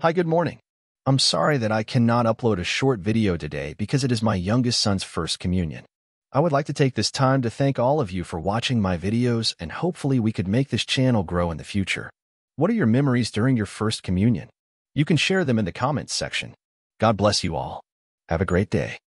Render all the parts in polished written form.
Hi, good morning. I'm sorry that I cannot upload a short video today because it is my youngest son's first communion. I would like to take this time to thank all of you for watching my videos, and hopefully we could make this channel grow in the future. What are your memories during your first communion? You can share them in the comments section. God bless you all. Have a great day.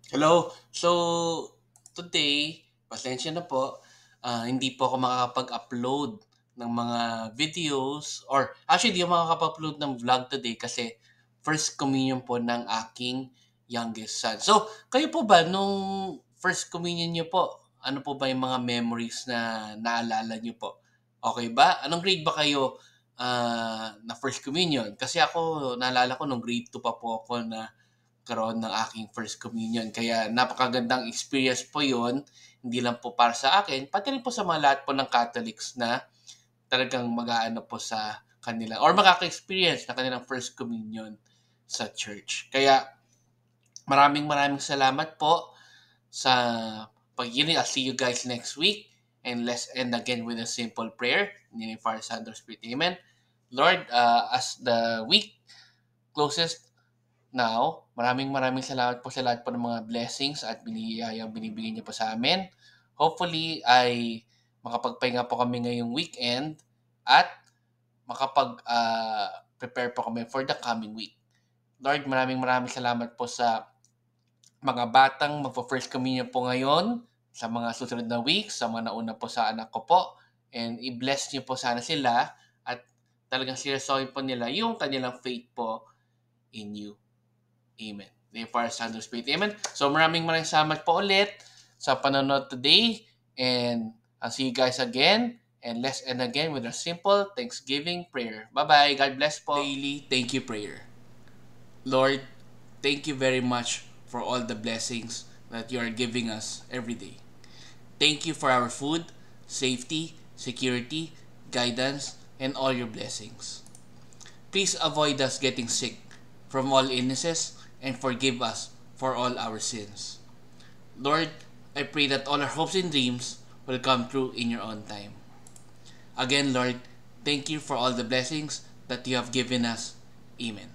Hello. So, today, pasensya na po, hindi po ako makakapag-upload ng mga videos or actually hindi ako makakapag-upload ng vlog today kasi first communion po ng aking youngest son. So, kayo po ba nung first communion niyo po, ano po ba yung mga memories na naalala niyo po? Okay ba? Anong grade ba kayo na first communion? Kasi ako, naalala ko nung grade 2 pa po ako na karoon ng aking first communion. Kaya napakagandang experience po yon, hindi lang po para sa akin, pati rin po sa mga lahat po ng Catholics na talagang mag-aano po sa kanila or makaka-experience na kanilang first communion sa church. Kaya maraming maraming salamat po sa pagiging. I'll see you guys next week. And let's end again with a simple prayer. In the name of Father, Son, and Spirit. Amen. Lord, as the week closes now, maraming maraming salamat po sa lahat po ng mga blessings at biniyayang binibigay niyo po sa amin. Hopefully ay makapagpahinga po kami ngayong weekend at prepare po kami for the coming week. Lord, maraming maraming salamat po sa mga batang magpo-first communion po ngayon, sa mga susunod na weeks, sa mga nauna po sa anak ko po. And i-bless niyo po sana sila at talagang seryosohin po nila yung kanilang faith po in you. Amen. Name for our Son, Spirit. Amen. So maraming salamat po ulit sa panonood today. And I'll see you guys again. And let's end again with a simple Thanksgiving prayer. Bye-bye. God bless po. Daily thank you prayer. Lord, thank you very much for all the blessings that you are giving us every day. Thank you for our food, safety, security, guidance, and all your blessings. Please avoid us getting sick from all illnesses and forgive us for all our sins. Lord, I pray that all our hopes and dreams will come true in your own time. Again, Lord, thank you for all the blessings that you have given us. Amen.